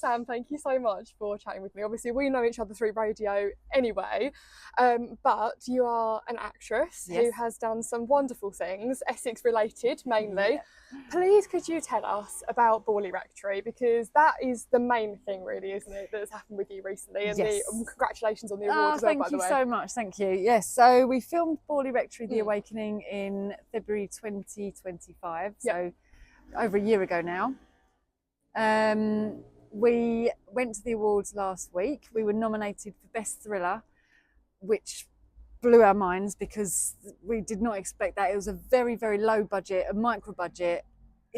Sam, thank you so much for chatting with me. Obviously, we know each other through radio anyway, but you are an actress who has done some wonderful things, Essex related mainly. Yeah. Please, could you tell us about Borley Rectory, because that is the main thing, really, isn't it, that's happened with you recently? And congratulations on the award as well, by the way. Thank you so much. Thank you. Yes, so we filmed Borley Rectory: The Awakening in February 2025, so over a year ago now. We went to the awards last week. We were nominated for Best Thriller, which blew our minds because we did not expect that. It was a very, very low budget, a micro budget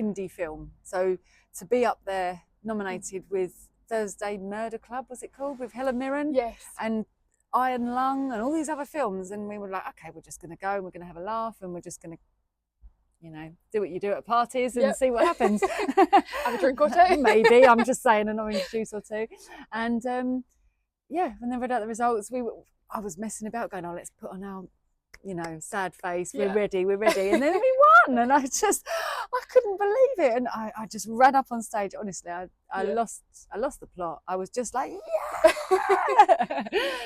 indie film. So to be up there nominated with Thursday Murder Club, was it called, with Helen Mirren? Yes. And Iron Lung and all these other films. And we were like, okay, we're just going to go and we're going to have a laugh and we're just going to, you know, do what you do at parties and see what happens. Have a drink or two. Maybe, I'm just saying, an orange juice or two. And yeah, when they read out the results, I was messing about going, oh, let's put on our, you know, sad face, we're ready. And then we won, and I couldn't believe it. And I just ran up on stage. Honestly, I lost the plot. I was just like, yeah.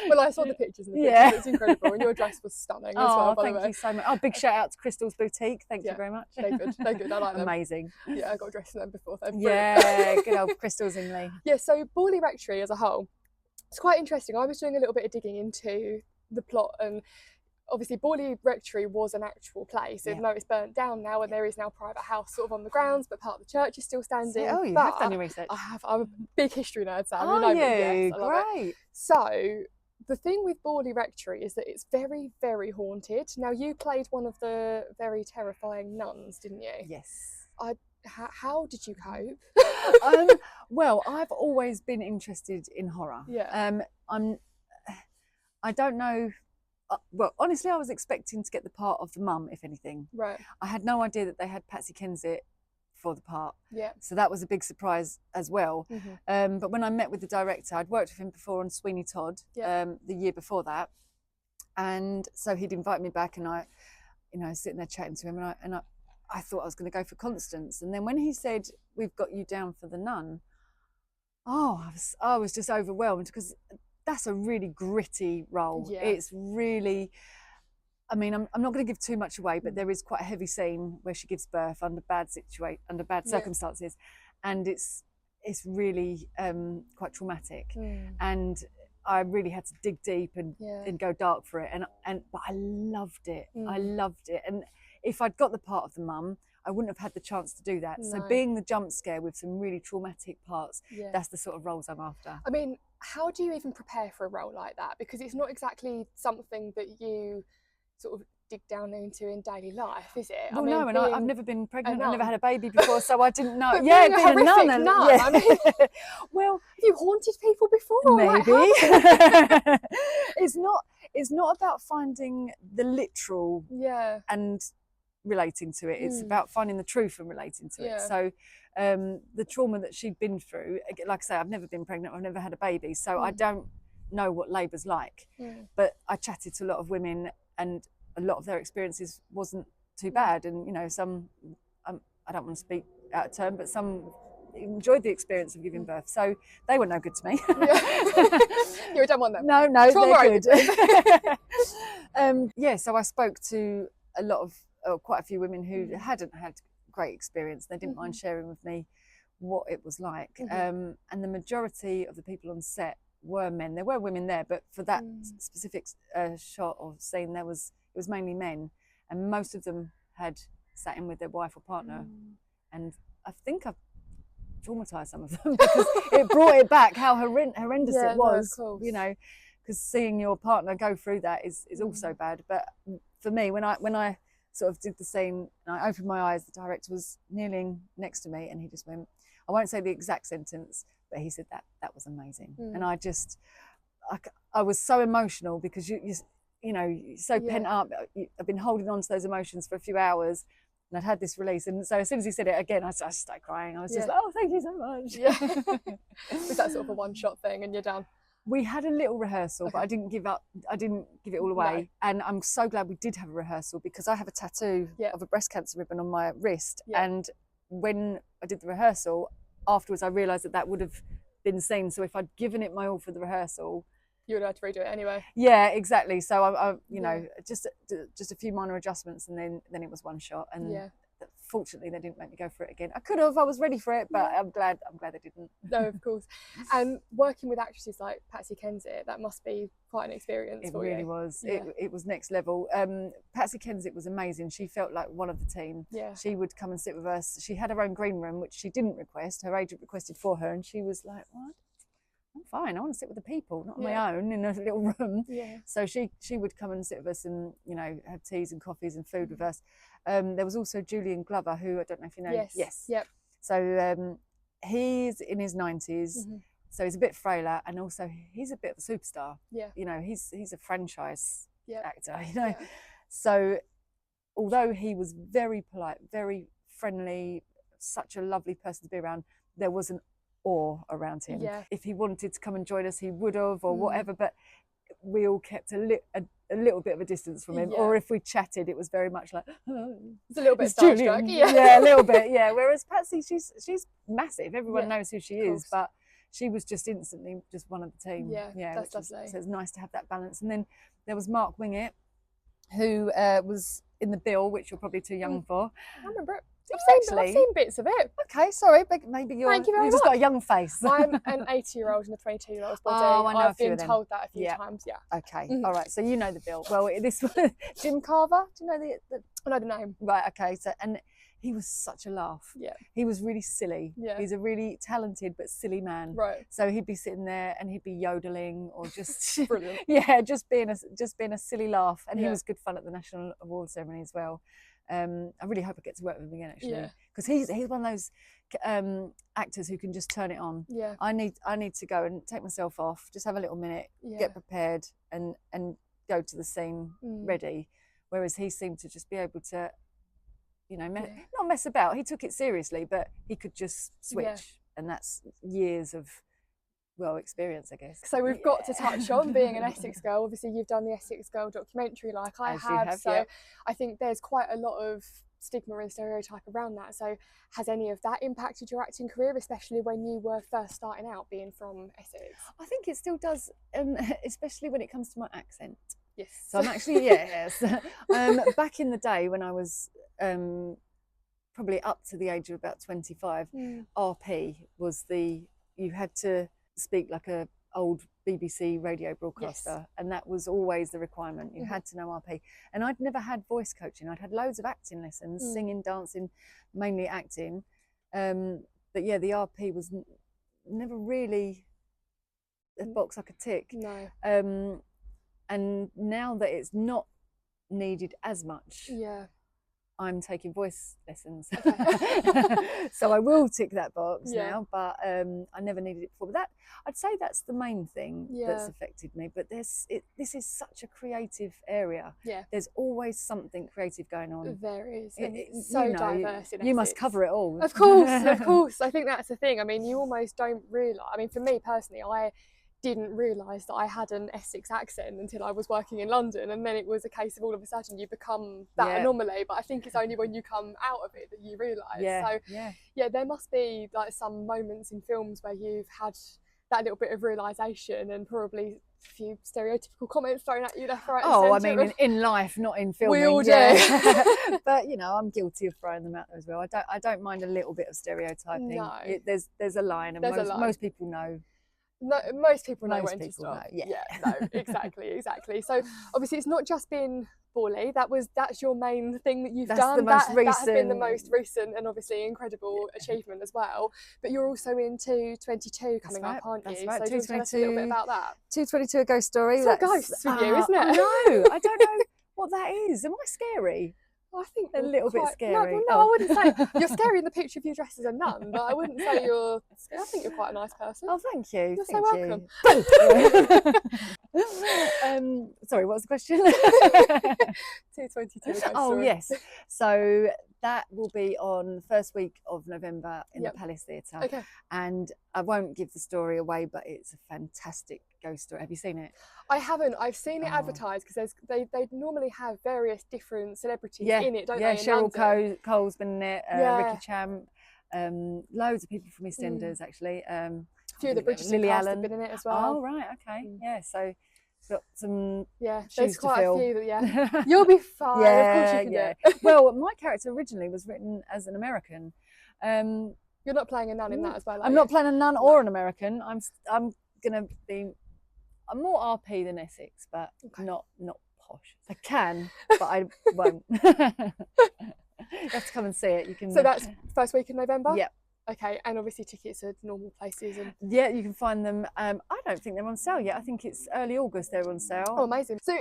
Well, I saw the pictures and the pictures. It's incredible, and your dress was stunning as well. Thank you so much. Oh, big shout out to Crystal's Boutique. Thank you very much. They're good. I like them. Amazing. Yeah, I got dressed in them before. Yeah, good old Crystal's in me. Yeah, so Borley Rectory as a whole, it's quite interesting. I was doing a little bit of digging into the plot, and obviously Borley Rectory was an actual place, even though it's burnt down now, and there is now a private house sort of on the grounds, but part of the church is still standing. Oh, you have done your research. I have. I'm a big history nerd, Sam. Oh, you know me. Yes, I love great. It. So the thing with Borley Rectory is that it's very, very haunted. Now, you played one of the very terrifying nuns, didn't you? Yes. How did you cope? Well, I've always been interested in horror. Yeah. I don't know. Well, honestly, I was expecting to get the part of the mum, if anything. Right. I had no idea that they had Patsy Kensit for the part. Yeah. So that was a big surprise as well. Mm-hmm. But when I met with the director, I'd worked with him before on Sweeney Todd, the year before that, and so he'd invite me back, and I, you know, sitting there chatting to him, and I thought I was going to go for Constance, and then when he said, "We've got you down for the nun," I was just overwhelmed, because that's a really gritty role. Yeah. It's really, I mean, I'm not going to give too much away, but there is quite a heavy scene where she gives birth under bad circumstances, and it's really quite traumatic, and I really had to dig deep and go dark for it, but I loved it. I loved it, and if I'd got the part of the mum, I wouldn't have had the chance to do that. No. So being the jump scare with some really traumatic parts, that's the sort of roles I'm after. I mean, how do you even prepare for a role like that? Because it's not exactly something that you sort of dig down into in daily life, is it? Well, no, and I've never been pregnant. I've never had a baby before, so I didn't know. Being a nun. I mean, well, have you haunted people before? Maybe. It's not about finding the literal and relating to it. It's about finding the truth and relating to it. So the trauma that she'd been through, like I say, I've never been pregnant, I've never had a baby, so I don't know what labour's like. But I chatted to a lot of women, and a lot of their experiences wasn't too bad, and you know, some I don't want to speak out of turn, but some enjoyed the experience of giving birth, so they were no good to me. You don't want them. No, they're good. So I spoke to quite a few women who hadn't had great experience. They didn't mind sharing with me what it was like, and the majority of the people on set were men. There were women there, but for that specific shot or scene, it was mainly men, and most of them had sat in with their wife or partner, and I think I've traumatized some of them because it brought it back how horrendous it was. No, you know, because seeing your partner go through that is also bad. But for me, when I sort of did the scene and I opened my eyes, the director was kneeling next to me, and he just went, I won't say the exact sentence, but he said that was amazing. And I was so emotional, because you know, you're so pent up. I've been holding on to those emotions for a few hours, and I'd had this release, and so as soon as he said it again, I started crying. I was just like, oh, thank you so much. Was that sort of a one-shot thing and you're done? We had a little rehearsal, but I didn't give it all away. No. And I'm so glad we did have a rehearsal, because I have a tattoo of a breast cancer ribbon on my wrist. And when I did the rehearsal, afterwards I realised that would have been seen. So if I'd given it my all for the rehearsal, you would have to redo it anyway. Yeah, exactly. So I you know, just a few minor adjustments, and then it was one shot. And fortunately, they didn't make me go for it again. I could have. I was ready for it, but I'm glad they didn't. No, of course. And working with actresses like Patsy Kensit, that must be quite an experience for you. It really was. It was next level. Patsy Kensit was amazing. She felt like one of the team. Yeah. She would come and sit with us. She had her own green room, which she didn't request. Her agent requested for her, and she was like, "What? I'm fine. I want to sit with the people, not on my own in a little room." Yeah. So she would come and sit with us, and have teas and coffees and food with us. There was also Julian Glover, who I don't know if you know. Yes. Yep. So he's in his 90s, so he's a bit frailer, and also he's a bit of a superstar. Yeah. He's a franchise actor. Yeah. So although he was very polite, very friendly, such a lovely person to be around, there was an awe around him. Yeah. If he wanted to come and join us, he would have, or whatever, but we all kept a little bit of a distance from him. Or if we chatted, it was very much like, it's a little bit starstruck. Yeah, a little bit. Yeah. Whereas Patsy, she's massive. Everyone knows who she is, but she was just instantly just one of the team. Yeah, that's lovely. So it's nice to have that balance. And then there was Mark Wingett, who was in the bill, which you're probably too young for. I remember it. I've seen bits of it. Okay, sorry, but maybe you've just got a young face. I'm an 80-year-old in a 22-year-old's body. Oh, I know I've a few been of them. told that a few times. Yeah. Okay, all right. So you know the bill. Well, this was Jim Carver. Do you know the? I know the name. Right. Okay. So and he was such a laugh. Yeah. He was really silly. Yeah. He's a really talented but silly man. Right. So he'd be sitting there and he'd be yodeling or just brilliant. Yeah, just being a silly laugh. And he was good fun at the National Awards ceremony as well. I really hope I get to work with him again, actually, because he's one of those actors who can just turn it on. Yeah. I need to go and take myself off, just have a little minute, get prepared, and go to the scene ready. Whereas he seemed to just be able to, not mess about. He took it seriously, but he could just switch, and that's years of experience, I guess. So we've got to touch on being an Essex girl. Obviously, you've done the Essex Girl documentary, like I have. So I think there's quite a lot of stigma and stereotype around that. So has any of that impacted your acting career, especially when you were first starting out, being from Essex? I think it still does, especially when it comes to my accent. Yes. So I'm actually back in the day when I was probably up to the age of about 25, RP was you had to speak like a old BBC radio broadcaster, and that was always the requirement. You had to know RP, and I'd never had voice coaching. I'd had loads of acting lessons, singing, dancing, mainly acting, but yeah, the RP was never really a box I could tick. No. And now that it's not needed as much, I'm taking voice lessons. Okay. So I will tick that box now, but I never needed it before. But I'd say that's the main thing that's affected me. But this is such a creative area. Yeah. There's always something creative going on. There is. It's so diverse in Essex. You must cover it all. Of course, of course. I think that's the thing. I mean, you almost don't realise. I mean, for me personally, I didn't realise that I had an Essex accent until I was working in London, and then it was a case of all of a sudden you become that anomaly. But I think it's only when you come out of it that you realise. So there must be like some moments in films where you've had that little bit of realisation, and probably a few stereotypical comments thrown at you left, right, and centre. I mean, in life, not in filming. We all do. But I'm guilty of throwing them out there as well. I don't mind a little bit of stereotyping. No. There's a line, and most people know. No, most people know when to stop. No, exactly. So obviously it's not just been Borley. That's your main thing that you've done. That has been the most recent and obviously incredible achievement as well. But you're also in 222 coming up, aren't you? Right. So do you want to tell us a little bit about that? 222, A Ghost Story. It's all ghosts with you, isn't it? I don't know what that is. Am I scary? I think a little bit scary. No, I wouldn't say you're scary in the picture of you dressed as a nun, but I wouldn't say you're scary. I think you're quite a nice person. Oh, thank you. You're so welcome. Sorry, what was the question? 222. Oh, yes. So that will be on the first week of November in the Palace Theatre. Okay. And I won't give the story away, but it's a fantastic ghost story. Have you seen it? I haven't. I've seen it advertised because they they normally have various different celebrities in it, don't they? Cheryl Cole's been in it, Ricky Champ, loads of people from EastEnders actually. A few of the Bridgerton cast have been in it as well. Oh right, okay, yeah. So got some there's quite a few that you'll be fine. Of course you can do it. Well, my character originally was written as an American. You're not playing a nun in that as well. I'm not playing a nun or an American. I'm gonna be. I'm more RP than Essex, but not posh. I can, but I won't. You have to come and see it. You can. So that's first week in November. Yeah. Okay, and obviously tickets are normal places and yeah, you can find them. I don't think they're on sale yet. I think it's early August they're on sale. Oh, amazing. So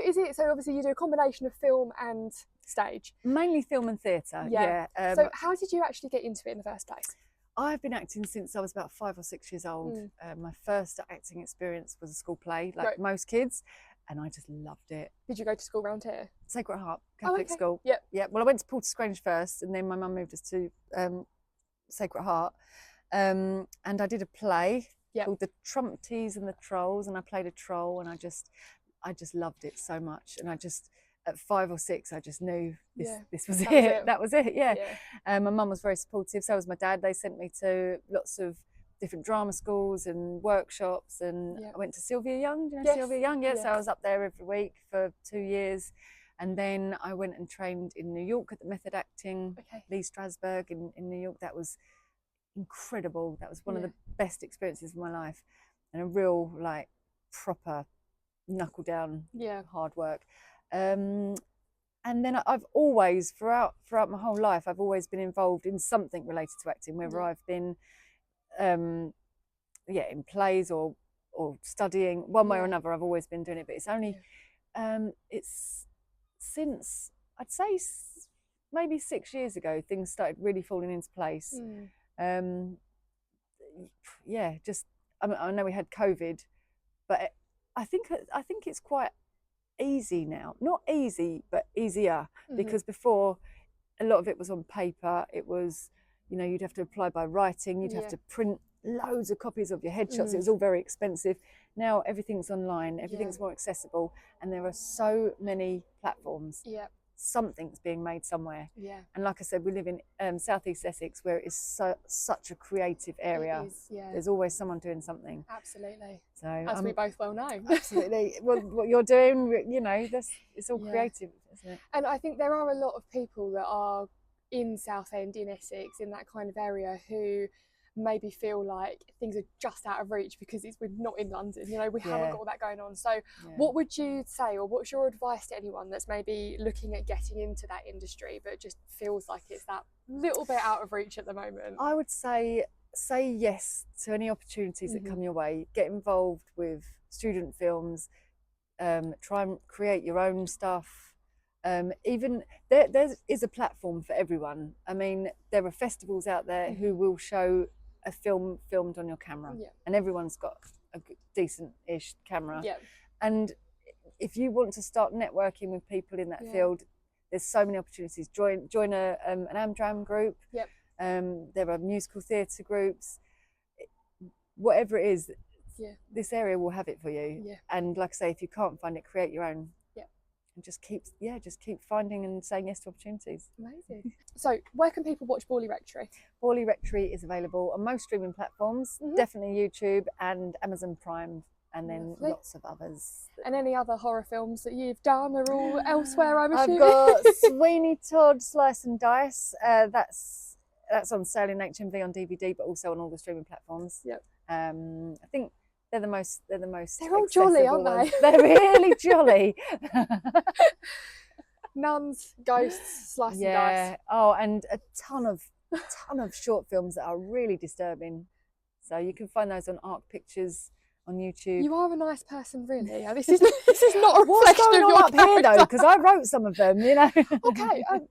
obviously you do a combination of film and stage? Mainly film and theatre. Yeah. So how did you actually get into it in the first place? I've been acting since I was about 5 or 6 years old. My first acting experience was a school play, like most kids, and I just loved it. Did you go to school around here? Sacred Heart Catholic School. Yep. Yeah. Well, I went to Porter first, and then my mum moved us to Sacred Heart, and I did a play called The Trumpties and the Trolls, and I played a troll, and I just loved it so much, and I just at 5 or 6 I just knew this was it. That was it. Yeah. My mum was very supportive, so was my dad. They sent me to lots of different drama schools and workshops, and I went to Sylvia Young. Do you know Sylvia Young? Yeah. So I was up there every week for 2 years. And then I went and trained in New York at the Method Acting, Lee Strasberg in New York. That was incredible. That was one of the best experiences of my life, and a real like proper knuckle down hard work. And then I've always throughout my whole life I've always been involved in something related to acting, whether I've been in plays or studying one way or another. I've always been doing it, but it's only it's since I'd say maybe 6 years ago things started really falling into place. Just I know we had COVID, but I think it's quite easy now. Not easy, but easier, because before a lot of it was on paper. It was, you'd have to apply by writing, you'd have to print loads of copies of your headshots. It was all very expensive. Now everything's online, everything's more accessible, and there are so many platforms. Something's being made somewhere. And like I said, we live in southeast Essex, where it is such a creative area. It is, there's always someone doing something. Absolutely. So as we both well know. Absolutely. Well, what you're doing, it's all creative, isn't it? And I think there are a lot of people that are in Southend, in Essex, in that kind of area, who maybe feel like things are just out of reach because we're not in London, we haven't got all that going on. So what would you say, or what's your advice to anyone that's maybe looking at getting into that industry but just feels like it's that little bit out of reach at the moment? I would say yes to any opportunities that come your way. Get involved with student films, try and create your own stuff. Even there is a platform for everyone. I mean, there are festivals out there who will show a film filmed on your camera, and everyone's got a decent-ish camera. And if you want to start networking with people in that field, there's so many opportunities. Join an Amdram group. There are musical theatre groups. Whatever it is, this area will have it for you. And like I say, if you can't find it, create your own. And just keep finding and saying yes to opportunities. Amazing. So where can people watch Borley Rectory? Borley Rectory is available on most streaming platforms, definitely YouTube and Amazon Prime, and then lots of others. And any other horror films that you've done are all elsewhere, I'm assuming? I've got Sweeney Todd, Slice and Dice. That's on sale in HMV on DVD, but also on all the streaming platforms. I think they're the most. They're all jolly, aren't they? They're really jolly. Nuns, ghosts, Slice and Dice. Oh, and a ton of short films that are really disturbing. So you can find those on Arc Pictures on YouTube. You are a nice person, really. This is not a What's reflection going of on your up here though? Because I wrote some of them, Okay, I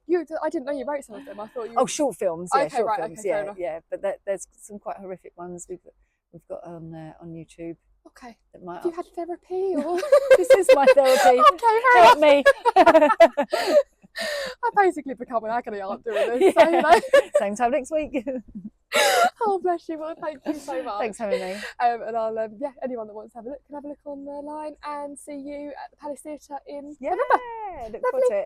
didn't know you wrote some of them. I thought you. Oh, short films. Yeah, okay, short films. Okay, yeah. But there's some quite horrific ones we've got on YouTube. Okay. Have you had therapy or? This is my therapy. Okay, help me. I've basically become an agony aunt doing this. So, Same time next week. Oh, bless you. Well, thank you so much. Thanks for having me. And I'll, anyone that wants to have a look can have a look online and see you at the Palace Theatre in November. Look forward to it.